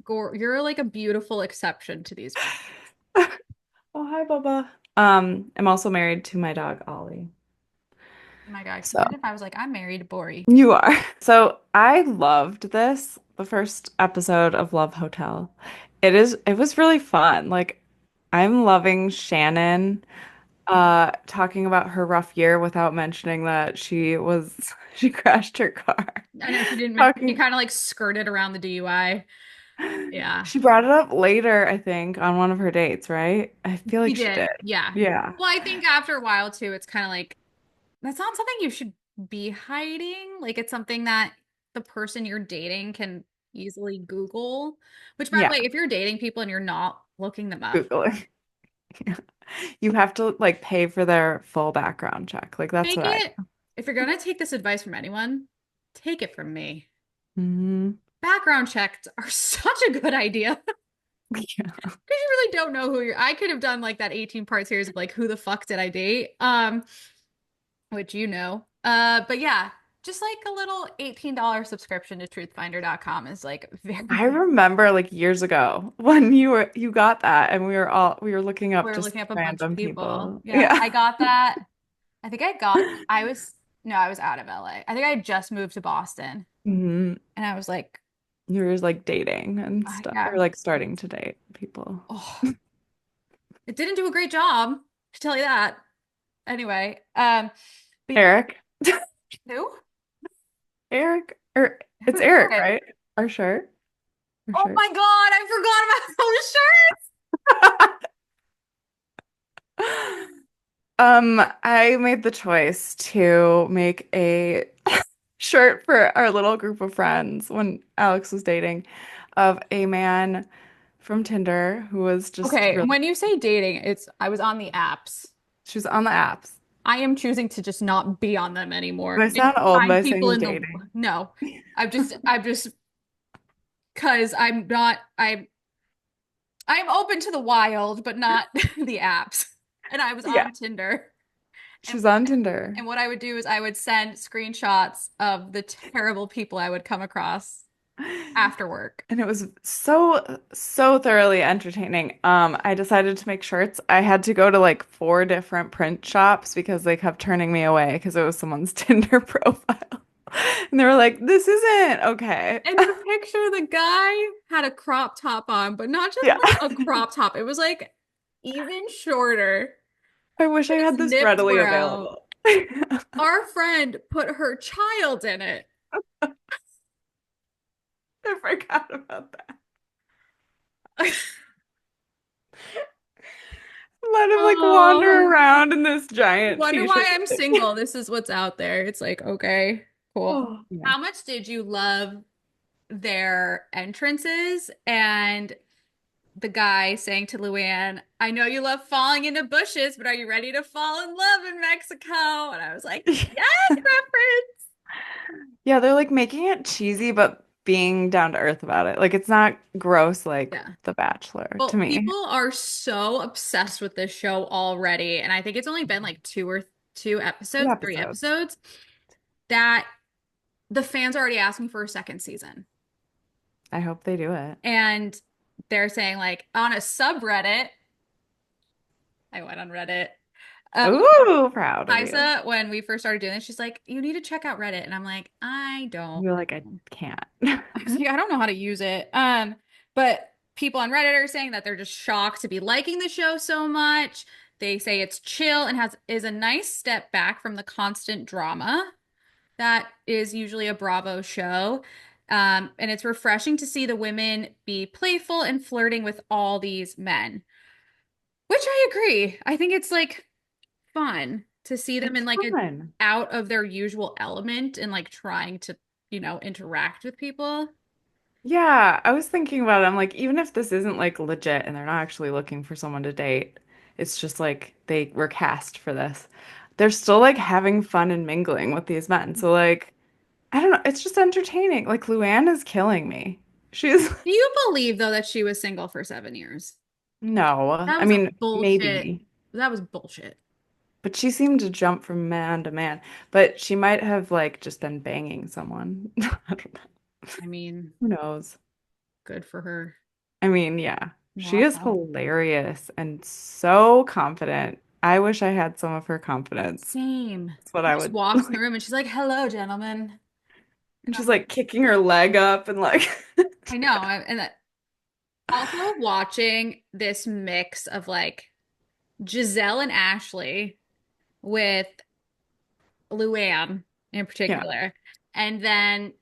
Speaker 2: You're like a beautiful exception to these rules.
Speaker 1: Oh, hi, Bubba. I'm also married to my dog, Ollie.
Speaker 2: Oh my God,
Speaker 1: So
Speaker 2: imagine if I was like, I'm married to Bori.
Speaker 1: you are. So I loved this, the first episode of Love Hotel. It was really fun. Like I'm loving Shannon talking about her rough year without mentioning that she crashed her car.
Speaker 2: I know she didn't she
Speaker 1: Talking
Speaker 2: kind of like skirted around the DUI. Yeah.
Speaker 1: She brought it up later, I think, on one of her dates, right? I feel
Speaker 2: He
Speaker 1: like she
Speaker 2: did.
Speaker 1: did.
Speaker 2: Yeah.
Speaker 1: Yeah.
Speaker 2: Well, I think after a while too, it's kind of like that's not something you should be hiding. Like it's something that the person you're dating can easily Google. Which, by the
Speaker 1: Yeah.
Speaker 2: way, if you're dating people and you're not looking them up,
Speaker 1: Googling. You have to like pay for their full background check. Like that's
Speaker 2: take
Speaker 1: what I
Speaker 2: it. If you're gonna take this advice from anyone, take it from me.
Speaker 1: hmm
Speaker 2: Background checks are such a good idea because
Speaker 1: Yeah.
Speaker 2: you really don't know who you're. I could have done like that 18-part series of like who the fuck did I date? Which you know. But yeah, just like a little $18 subscription to truthfinder.com is like
Speaker 1: I
Speaker 2: very
Speaker 1: remember like years ago when you got that and we were looking up
Speaker 2: we're
Speaker 1: just
Speaker 2: looking up a bunch of
Speaker 1: random
Speaker 2: people.
Speaker 1: people.
Speaker 2: Yeah,
Speaker 1: Yeah.
Speaker 2: I got that. I think I was no, I was out of LA. I think I had just moved to Boston
Speaker 1: hmm
Speaker 2: and I was like,
Speaker 1: You were like dating and stuff
Speaker 2: yeah.
Speaker 1: or like starting to date people.
Speaker 2: Oh, it didn't do a great job, to tell you that. Anyway, but
Speaker 1: Eric.
Speaker 2: who?
Speaker 1: Eric or it's
Speaker 2: Who?
Speaker 1: Eric,
Speaker 2: Okay.
Speaker 1: right? Our shirt. Our
Speaker 2: Oh
Speaker 1: shirt.
Speaker 2: my God, I forgot about those shirts.
Speaker 1: I made the choice to make a shirt for our little group of friends when Alex was dating of a man from Tinder who was just
Speaker 2: Okay,
Speaker 1: really,
Speaker 2: when you say dating, it's I was on the apps.
Speaker 1: she was on the apps.
Speaker 2: I am choosing to just not be on them
Speaker 1: Do
Speaker 2: anymore
Speaker 1: I
Speaker 2: and
Speaker 1: sound old
Speaker 2: find
Speaker 1: by
Speaker 2: people
Speaker 1: saying
Speaker 2: in the
Speaker 1: dating?
Speaker 2: no. I'm just because I'm open to the wild, but not the apps. And I was
Speaker 1: Yeah,
Speaker 2: on Tinder. And
Speaker 1: she's on Tinder.
Speaker 2: and what I would do is I would send screenshots of the terrible people I would come across. after work.
Speaker 1: And it was so thoroughly entertaining. I decided to make shirts. I had to go to like four different print shops because they kept turning me away because it was someone's Tinder profile. And they were like, "This isn't okay."
Speaker 2: And the picture, the guy had a crop top on, but not just
Speaker 1: Yeah.
Speaker 2: like a crop top. It was like even shorter.
Speaker 1: I wish I
Speaker 2: His
Speaker 1: had this
Speaker 2: nips
Speaker 1: readily
Speaker 2: were out.
Speaker 1: available.
Speaker 2: Our friend put her child in it.
Speaker 1: I forgot about that. Let him like wander
Speaker 2: Oh,
Speaker 1: around in this
Speaker 2: you
Speaker 1: giant
Speaker 2: wonder why
Speaker 1: t-shirt
Speaker 2: I'm
Speaker 1: thing.
Speaker 2: single. This is what's out there. It's like, okay, cool.
Speaker 1: Oh, yeah.
Speaker 2: How much did you love their entrances and the guy saying to Luann, I know you love falling into bushes, but are you ready to fall in love in Mexico? And I was like, yes, reference.
Speaker 1: Yeah, they're like making it cheesy, but being down to earth about it. Like it's not gross like
Speaker 2: Yeah.
Speaker 1: The Bachelor to
Speaker 2: Well,
Speaker 1: me.
Speaker 2: people are so obsessed with this show already, and I think it's only been like two
Speaker 1: Two
Speaker 2: episodes, three
Speaker 1: episodes.
Speaker 2: episodes, that the fans are already asking for a second season.
Speaker 1: I hope they do it.
Speaker 2: And they're saying like on a subreddit, I went on Reddit. Um,
Speaker 1: Ooh, proud of you.
Speaker 2: Kajsa, when we first started doing this, she's like, you need to check out Reddit. And I'm like, I don't
Speaker 1: You're like, I
Speaker 2: know.
Speaker 1: can't.
Speaker 2: I was like, I don't know how to use it. But people on Reddit are saying that they're just shocked to be liking the show so much. They say it's chill and has is a nice step back from the constant drama that is usually a Bravo show. And it's refreshing to see the women be playful and flirting with all these men, which I agree. I think it's like fun to see them in
Speaker 1: It's
Speaker 2: like a
Speaker 1: fun.
Speaker 2: out of their usual element and like trying to, interact with people.
Speaker 1: Yeah, I was thinking about it. I'm like, even if this isn't like legit and they're not actually looking for someone to date, it's just like they were cast for this. They're still like having fun and mingling with these men. So like, I don't know, it's just entertaining. Like Luann is killing me. She's
Speaker 2: Do you believe though that she was single for 7 years?
Speaker 1: no,
Speaker 2: That
Speaker 1: I
Speaker 2: was a
Speaker 1: mean,
Speaker 2: bullshit.
Speaker 1: maybe,
Speaker 2: That was bullshit.
Speaker 1: but she seemed to jump from man to man. But she might have like just been banging someone. I don't know.
Speaker 2: I mean,
Speaker 1: Who knows?
Speaker 2: good for her.
Speaker 1: I mean, yeah, she is
Speaker 2: Wow.
Speaker 1: hilarious and so confident. I wish I had some of her confidence.
Speaker 2: Same.
Speaker 1: That's what
Speaker 2: She
Speaker 1: I
Speaker 2: just
Speaker 1: would
Speaker 2: walks in the
Speaker 1: like.
Speaker 2: room and she's like, "Hello, gentlemen." And
Speaker 1: And
Speaker 2: I'm
Speaker 1: she's
Speaker 2: like,
Speaker 1: like kicking her leg up and like,
Speaker 2: I know. And that also watching this mix of like Giselle and Ashley with Luann in
Speaker 1: yeah.
Speaker 2: particular. And then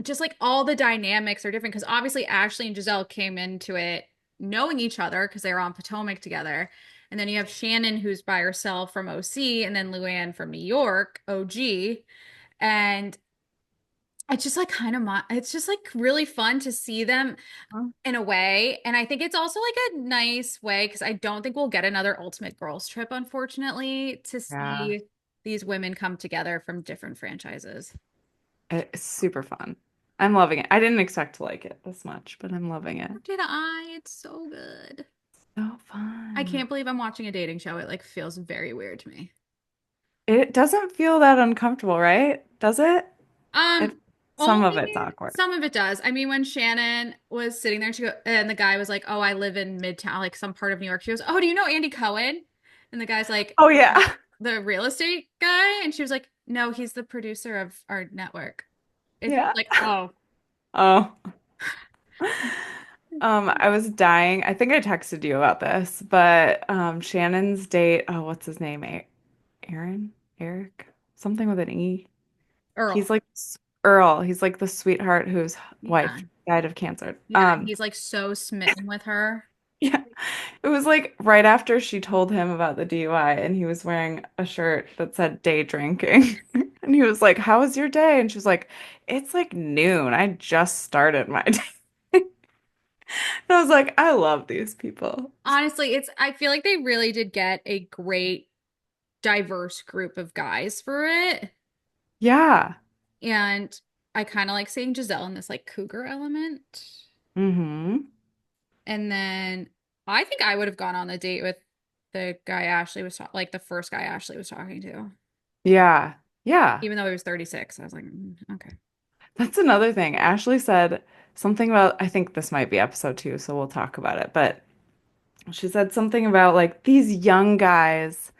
Speaker 2: just like all the dynamics are different because obviously Ashley and Giselle came into it knowing each other because they were on Potomac together. And then you have Shannon, who's by herself from OC, and then Luann from New York, OG. And it's just like it's just like really fun to see them in a way. And I think it's also like a nice way because I don't think we'll get another Ultimate Girls Trip, unfortunately, to
Speaker 1: Yeah.
Speaker 2: see these women come together from different franchises.
Speaker 1: It's super fun. I'm loving it. I didn't expect to like it this much, but I'm loving it.
Speaker 2: Or did I? It's so good.
Speaker 1: So
Speaker 2: I
Speaker 1: fun.
Speaker 2: can't believe I'm watching a dating show. It like feels very weird to me.
Speaker 1: It doesn't feel that uncomfortable, right? Does it?
Speaker 2: Um,
Speaker 1: It some of
Speaker 2: Only
Speaker 1: it's awkward.
Speaker 2: some of it does. I mean, when Shannon was sitting there, and the guy was like, "Oh, I live in Midtown, like some part of New York." She goes, "Oh, do you know Andy Cohen?" And the guy's like,
Speaker 1: Oh yeah.
Speaker 2: "The real estate guy," and she was like, "No, he's the producer of our network." It's
Speaker 1: Yeah.
Speaker 2: like, oh,
Speaker 1: Oh. I was dying. I think I texted you about this, but Shannon's date, oh, what's his name? Aaron? Eric? Something with an E. He's
Speaker 2: Earl.
Speaker 1: like Earl. He's like the sweetheart whose
Speaker 2: Yeah,
Speaker 1: wife died of cancer.
Speaker 2: yeah. He's like so smitten with her.
Speaker 1: Yeah. It was like right after she told him about the DUI and he was wearing a shirt that said day drinking. And he was like, "How was your day?" And she was like, "It's like noon. I just started my day." And I was like, "I love these people."
Speaker 2: Honestly, I feel like they really did get a great diverse group of guys for it.
Speaker 1: Yeah.
Speaker 2: And I kind of like seeing Giselle in this like cougar element.
Speaker 1: Mm-hmm.
Speaker 2: And then I think I would have gone on the date with the guy Ashley was like the first guy Ashley was talking to,
Speaker 1: Yeah. Yeah.
Speaker 2: even though he was 36. I was like, okay.
Speaker 1: That's another thing. Ashley said something about, I think this might be episode 2, so we'll talk about it. But she said something about like these young guys,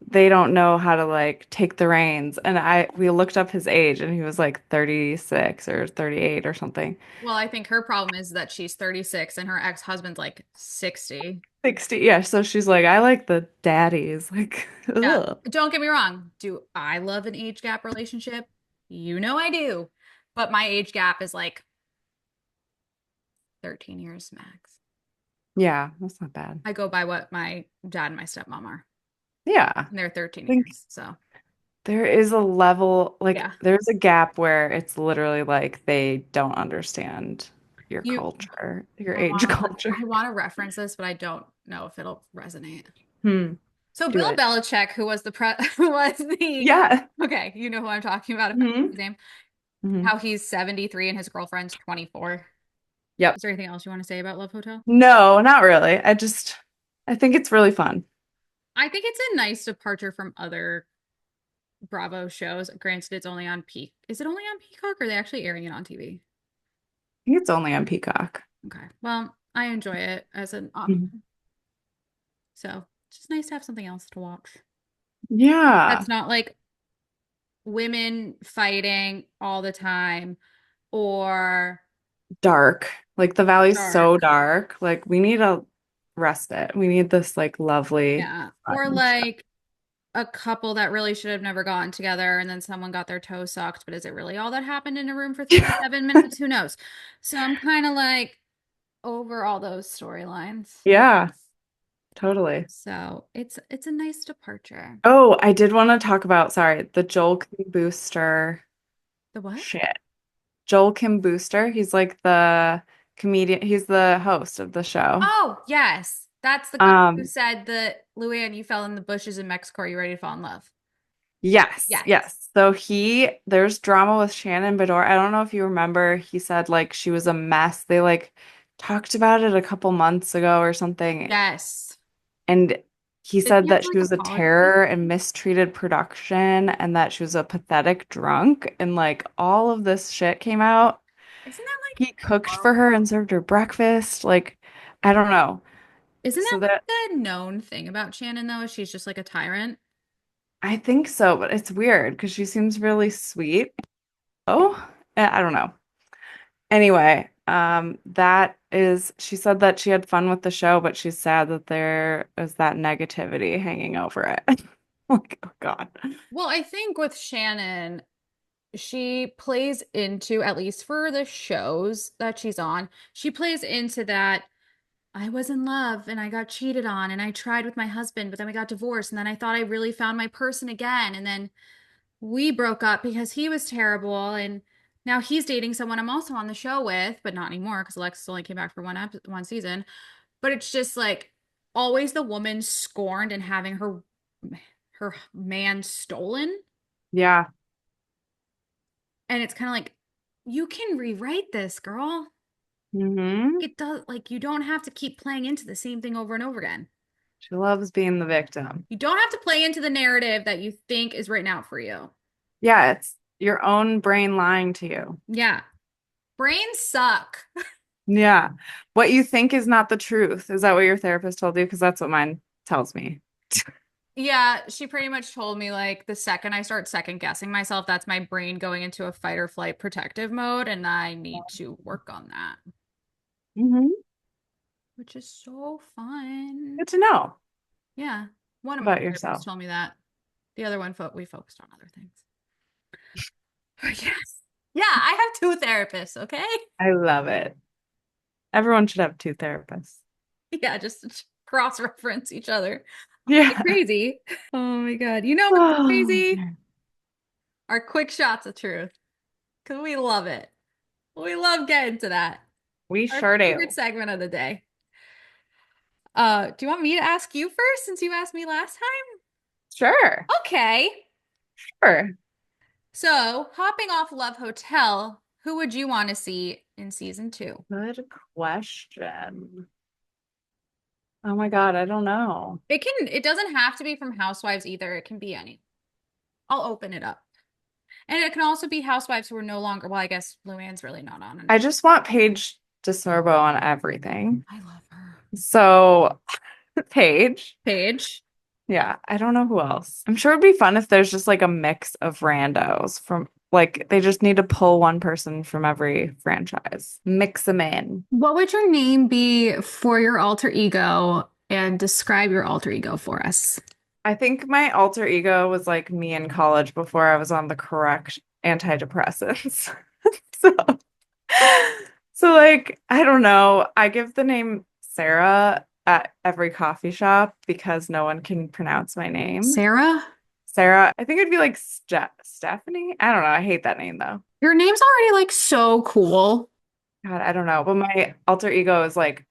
Speaker 1: they don't know how to like take the reins. And we looked up his age and he was like 36 or 38 or something.
Speaker 2: Well, I think her problem is that she's 36 and her ex-husband's like 60.
Speaker 1: 60. Yeah, so she's like, I like the daddies. Like,
Speaker 2: Yeah.
Speaker 1: ugh.
Speaker 2: Don't get me wrong. Do I love an age gap relationship? You know I do. But my age gap is like 13 years max.
Speaker 1: Yeah, that's not bad.
Speaker 2: I go by what my dad and my stepmom are,
Speaker 1: Yeah. I
Speaker 2: and they're 13
Speaker 1: think
Speaker 2: years. So,
Speaker 1: there is a level, like,
Speaker 2: yeah.
Speaker 1: there's a gap where it's literally like they don't understand your
Speaker 2: You
Speaker 1: culture, your
Speaker 2: I
Speaker 1: age
Speaker 2: want to
Speaker 1: culture.
Speaker 2: I want to reference this, but I don't know if it'll resonate.
Speaker 1: Hmm.
Speaker 2: So
Speaker 1: Do
Speaker 2: Bill
Speaker 1: it.
Speaker 2: Belichick, who was the who was the
Speaker 1: Yeah.
Speaker 2: okay, you know who I'm talking about if I know
Speaker 1: Hmm.
Speaker 2: his name.
Speaker 1: Hmm.
Speaker 2: How he's 73 and his girlfriend's 24.
Speaker 1: Yep.
Speaker 2: Is there anything else you want to say about Love Hotel?
Speaker 1: No, not really. I think it's really fun.
Speaker 2: I think it's a nice departure from other Bravo shows. Granted, it's only on Peak. Is it only on Peacock or are they actually airing it on TV?
Speaker 1: I think it's only on Peacock.
Speaker 2: Okay. Well, I enjoy it as an
Speaker 1: Mhm.
Speaker 2: option. So it's just nice to have something else to watch.
Speaker 1: Yeah.
Speaker 2: That's not like women fighting all the time or
Speaker 1: Dark. Like the valley's so
Speaker 2: dark.
Speaker 1: dark. Like we need a respite. We need this like lovely
Speaker 2: Yeah. Or
Speaker 1: fun stuff.
Speaker 2: like a couple that really should have never gotten together and then someone got their toe sucked, but is it really all that happened in a room for 37 minutes? Who knows? So I'm kind of like over all those storylines.
Speaker 1: Yeah, totally.
Speaker 2: So it's a nice departure.
Speaker 1: Oh, I did want to talk about, sorry, the Joel Kim Booster
Speaker 2: The what?
Speaker 1: shit. Joel Kim Booster, he's like the comedian, he's the host of the show.
Speaker 2: Oh, yes. That's the guy who
Speaker 1: Um,
Speaker 2: said that Luann, you fell in the bushes in Mexico. Are you ready to fall in love?
Speaker 1: yes,
Speaker 2: Yes.
Speaker 1: yes. So there's drama with Shannon Bedore. I don't know if you remember, he said like she was a mess. They like talked about it a couple months ago or something.
Speaker 2: Yes.
Speaker 1: And he
Speaker 2: Did
Speaker 1: said
Speaker 2: he have
Speaker 1: that
Speaker 2: to
Speaker 1: she
Speaker 2: like
Speaker 1: was a
Speaker 2: apologize?
Speaker 1: terror and mistreated production and that she was a pathetic drunk. And like all of this shit came out.
Speaker 2: Isn't that
Speaker 1: He
Speaker 2: like
Speaker 1: cooked for
Speaker 2: horrible?
Speaker 1: her and served her breakfast. Like, I don't know.
Speaker 2: Isn't
Speaker 1: So
Speaker 2: that
Speaker 1: that
Speaker 2: like the known thing about Shannon though? She's just like a tyrant.
Speaker 1: I think so, but it's weird because she seems really sweet. Oh, I don't know. Anyway, she said that she had fun with the show, but she's sad that there is that negativity hanging over it. Like, oh God.
Speaker 2: Well, I think with Shannon, she plays into, at least for the shows that she's on, she plays into that I was in love and I got cheated on and I tried with my husband, but then we got divorced and then I thought I really found my person again. And then we broke up because he was terrible and now he's dating someone I'm also on the show with, but not anymore because Alexis only came back for one season. But it's just like always the woman scorned and having her man stolen.
Speaker 1: Yeah.
Speaker 2: And it's kind of like, you can rewrite this, girl.
Speaker 1: Hmm.
Speaker 2: It does, like, you don't have to keep playing into the same thing over and over again.
Speaker 1: She loves being the victim.
Speaker 2: You don't have to play into the narrative that you think is written out for you.
Speaker 1: Yeah, it's your own brain lying to you.
Speaker 2: Yeah. Brains suck.
Speaker 1: Yeah. What you think is not the truth. Is that what your therapist told you? Because that's what mine tells me.
Speaker 2: Yeah, she pretty much told me like the second I start second guessing myself, that's my brain going into a fight or flight protective mode, and I need to work on that,
Speaker 1: Hmm.
Speaker 2: which is so fun.
Speaker 1: Good to know
Speaker 2: Yeah, one of my
Speaker 1: about
Speaker 2: therapists
Speaker 1: yourself.
Speaker 2: told me that. The other one, we focused on other things. Yes. Yeah, I have two therapists, okay?
Speaker 1: I love it. Everyone should have two therapists.
Speaker 2: Yeah, just to cross-reference each other. Like
Speaker 1: Yeah.
Speaker 2: crazy. Oh my God. You know what's
Speaker 1: Oh,
Speaker 2: crazy?
Speaker 1: man.
Speaker 2: Our quick shots of truth. Because we love it. We love getting to that.
Speaker 1: We
Speaker 2: Our
Speaker 1: sure
Speaker 2: favorite
Speaker 1: do.
Speaker 2: segment of the day. Do you want me to ask you first since you asked me last time?
Speaker 1: Sure.
Speaker 2: Okay.
Speaker 1: Sure.
Speaker 2: So, hopping off Love Hotel, who would you want to see in season two?
Speaker 1: Good question. Oh my God, I don't know.
Speaker 2: It doesn't have to be from Housewives either. It can be any. I'll open it up. And it can also be housewives who are no longer, well, I guess Luann's really not on
Speaker 1: I
Speaker 2: anymore.
Speaker 1: just want Paige DeSorbo on everything.
Speaker 2: I love her.
Speaker 1: So, Paige.
Speaker 2: Paige.
Speaker 1: Yeah, I don't know who else. I'm sure it'd be fun if there's just like a mix of randos from like they just need to pull one person from every franchise, mix them in.
Speaker 2: What would your name be for your alter ego and describe your alter ego for us?
Speaker 1: I think my alter ego was like me in college before I was on the correct antidepressants. So, so like, I don't know. I give the name Sarah at every coffee shop because no one can pronounce my name.
Speaker 2: Sarah?
Speaker 1: Sarah, I think it'd be like Stephanie. I don't know. I hate that name though.
Speaker 2: Your name's already like so cool.
Speaker 1: God, I don't know. But my alter ego is like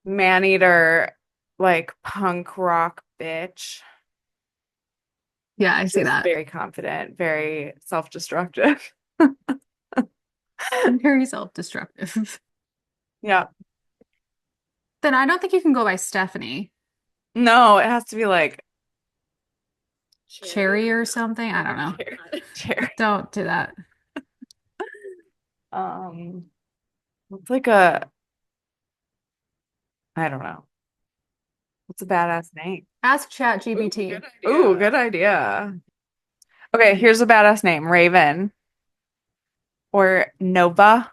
Speaker 1: man eater, like punk rock bitch.
Speaker 2: Yeah, I see
Speaker 1: Just
Speaker 2: that.
Speaker 1: very confident, very self-destructive.
Speaker 2: Very self-destructive.
Speaker 1: Yeah.
Speaker 2: Then I don't think you can go by Stephanie.
Speaker 1: No, it has to be like
Speaker 2: Cherry or something. I don't know.
Speaker 1: cherry.
Speaker 2: Don't do that.
Speaker 1: Um, what's like a I don't know. What's a badass name?
Speaker 2: Ask ChatGPT.
Speaker 1: Ooh, good idea. Okay, here's a badass name. Raven or Nova,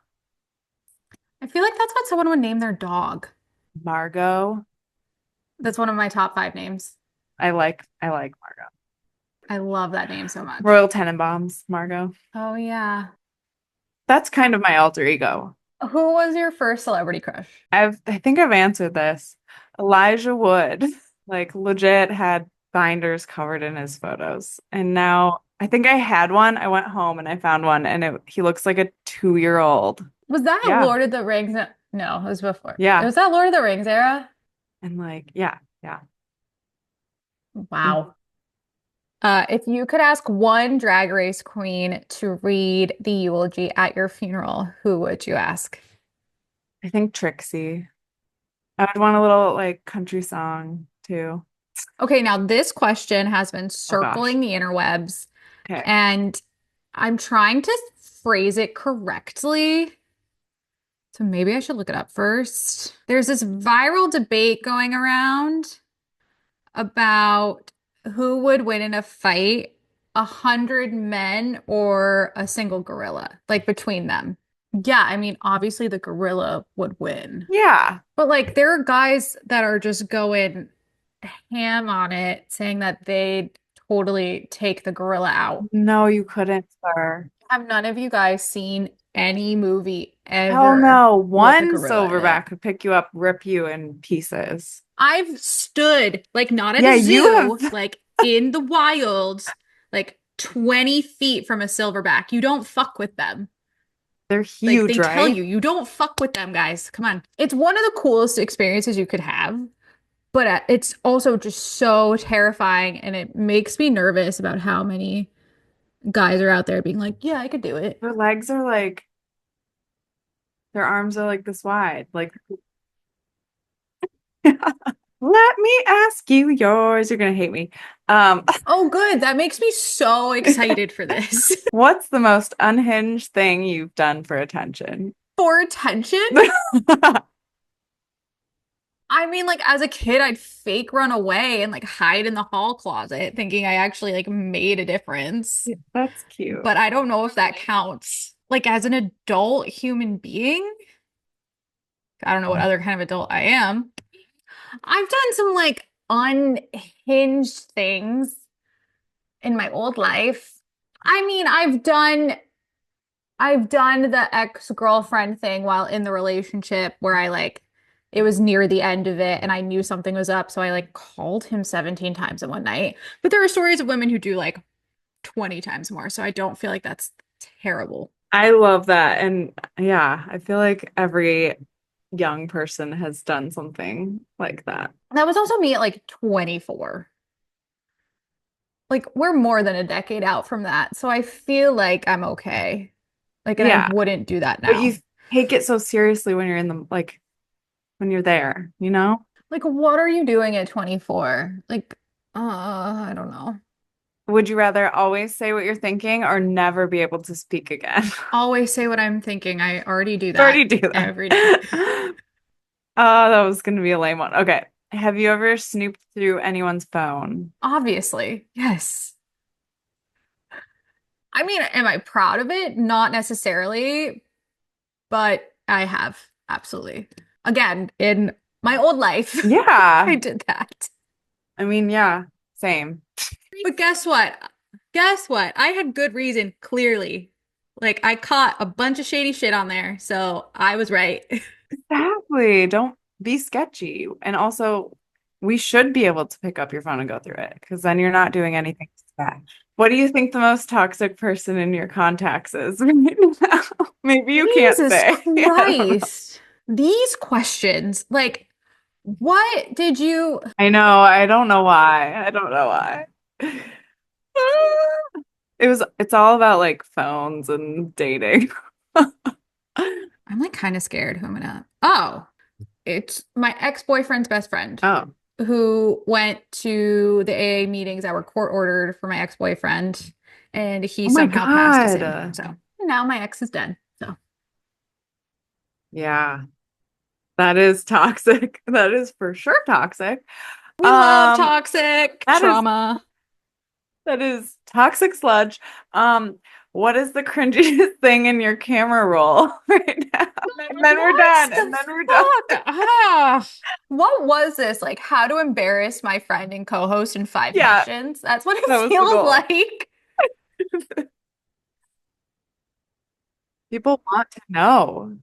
Speaker 2: I feel like that's what someone would name their dog.
Speaker 1: Margot.
Speaker 2: That's one of my top five names.
Speaker 1: I like Margot.
Speaker 2: I love that name so much.
Speaker 1: Royal Tenenbaums, Margot.
Speaker 2: Oh, yeah.
Speaker 1: That's kind of my alter ego.
Speaker 2: Who was your first celebrity crush?
Speaker 1: I think I've answered this. Elijah Wood, like legit had binders covered in his photos. And now I think I had one. I went home and I found one and he looks like a 2-year-old.
Speaker 2: Was that
Speaker 1: Yeah.
Speaker 2: Lord of the Rings? No, it was before. It
Speaker 1: Yeah.
Speaker 2: was that Lord of the Rings era?
Speaker 1: And like, yeah, yeah.
Speaker 2: Wow. If you could ask one drag race queen to read the eulogy at your funeral, who would you ask?
Speaker 1: I think Trixie. I would want a little like country song too.
Speaker 2: Okay, now this question has been
Speaker 1: Oh gosh.
Speaker 2: circling the interwebs,
Speaker 1: Okay.
Speaker 2: and I'm trying to phrase it correctly. So maybe I should look it up first. There's this viral debate going around about who would win in a fight, 100 men or a single gorilla, like between them. Yeah, I mean, obviously the gorilla would win.
Speaker 1: Yeah.
Speaker 2: But like there are guys that are just going ham on it, saying that they'd totally take the gorilla out.
Speaker 1: No, you couldn't, sir.
Speaker 2: Have none of you guys seen any movie
Speaker 1: Hell
Speaker 2: ever
Speaker 1: no.
Speaker 2: with a
Speaker 1: One
Speaker 2: gorilla in it?
Speaker 1: silverback could pick you up, rip you in pieces.
Speaker 2: I've stood, like not at
Speaker 1: Yeah,
Speaker 2: a
Speaker 1: you
Speaker 2: zoo,
Speaker 1: have.
Speaker 2: like in the wild, like 20 feet from a silverback. You don't fuck with them.
Speaker 1: They're
Speaker 2: Like
Speaker 1: huge,
Speaker 2: they tell
Speaker 1: right?
Speaker 2: you, you don't fuck with them, guys. Come on. It's one of the coolest experiences you could have, but it's also just so terrifying and it makes me nervous about how many guys are out there being like, yeah, I could do it.
Speaker 1: Their legs are like, their arms are like this wide. Like, let me ask you yours. You're gonna hate me. Um,
Speaker 2: Oh, good. That makes me so excited for this.
Speaker 1: what's the most unhinged thing you've done for attention?
Speaker 2: For attention? I mean, like as a kid, I'd fake run away and like hide in the hall closet, thinking I actually like made a difference.
Speaker 1: That's cute.
Speaker 2: But I don't know if that counts. Like as an adult human being, I don't know what other kind of adult I am. I've done some like unhinged things in my old life. I mean, I've done the ex-girlfriend thing while in the relationship where I like it was near the end of it and I knew something was up, so I like called him 17 times in one night. But there are stories of women who do like 20 times more, so I don't feel like that's terrible.
Speaker 1: I love that. And yeah, I feel like every young person has done something like that.
Speaker 2: That was also me at like 24. Like we're more than a decade out from that, so I feel like I'm okay. Like, and I
Speaker 1: Yeah.
Speaker 2: wouldn't do that
Speaker 1: But you
Speaker 2: now.
Speaker 1: take it so seriously when you're in the like when you're there, you know?
Speaker 2: Like, what are you doing at 24? Like, I don't know.
Speaker 1: Would you rather always say what you're thinking or never be able to speak again?
Speaker 2: Always say what I'm thinking. I already do that
Speaker 1: Already do that.
Speaker 2: every day.
Speaker 1: Oh, that was going to be a lame one. Okay. Have you ever snooped through anyone's phone?
Speaker 2: Obviously. Yes. I mean, am I proud of it? Not necessarily, but I have absolutely. Again, in my old life, I
Speaker 1: Yeah.
Speaker 2: did that.
Speaker 1: I mean, yeah, same.
Speaker 2: But guess what? Guess what? I had good reason, clearly. Like I caught a bunch of shady shit on there, so I was right.
Speaker 1: Exactly. Don't be sketchy. And also, we should be able to pick up your phone and go through it because then you're not doing anything bad. What do you think the most toxic person in your contacts is right now? Maybe you can't
Speaker 2: Jesus
Speaker 1: say. I don't know.
Speaker 2: Christ. These questions, like, what did you?
Speaker 1: I know. I don't know why. I don't know why. It's all about like phones and dating.
Speaker 2: I'm like kind of scared who I'm gonna. Oh, it's my ex-boyfriend's best friend
Speaker 1: Oh.
Speaker 2: who went to the AA meetings that were court ordered for my ex-boyfriend, and he
Speaker 1: Oh my
Speaker 2: somehow passed us
Speaker 1: God.
Speaker 2: in. So now my ex is dead. So
Speaker 1: Yeah. That is toxic. That is for sure toxic.
Speaker 2: we love
Speaker 1: Um,
Speaker 2: toxic
Speaker 1: that is
Speaker 2: trauma.
Speaker 1: that is toxic sludge. What is the cringiest thing in your camera roll right now? And then we're
Speaker 2: What
Speaker 1: done.
Speaker 2: the
Speaker 1: And then we're done.
Speaker 2: fuck? Ah, what was this? Like how to embarrass my friend and co-host in five
Speaker 1: Yeah,
Speaker 2: questions? That's what it
Speaker 1: that was the
Speaker 2: feels
Speaker 1: goal.
Speaker 2: like.
Speaker 1: People want to know.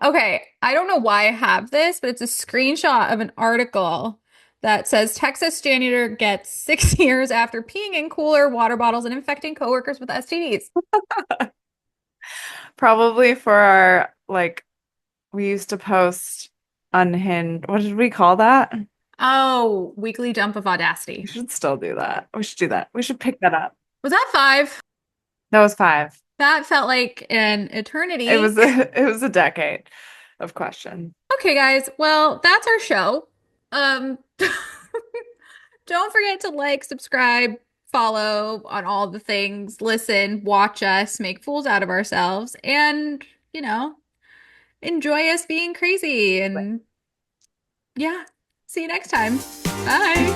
Speaker 2: Okay, I don't know why I have this, but it's a screenshot of an article that says Texas janitor gets 6 years after peeing in cooler water bottles and infecting coworkers with STDs.
Speaker 1: Probably for our like we used to post unhinged. What did we call that?
Speaker 2: Oh, weekly dump of
Speaker 1: We
Speaker 2: audacity.
Speaker 1: should still do that. We should do that. We should pick that up.
Speaker 2: Was that five?
Speaker 1: That was five.
Speaker 2: That felt like an
Speaker 1: It was
Speaker 2: eternity.
Speaker 1: a decade of questions.
Speaker 2: Okay, guys. Well, that's our show. Um, don't forget to like, subscribe, follow on all the things, listen, watch us make fools out of ourselves, and, you know, enjoy us being crazy. And yeah, see you next time. Bye.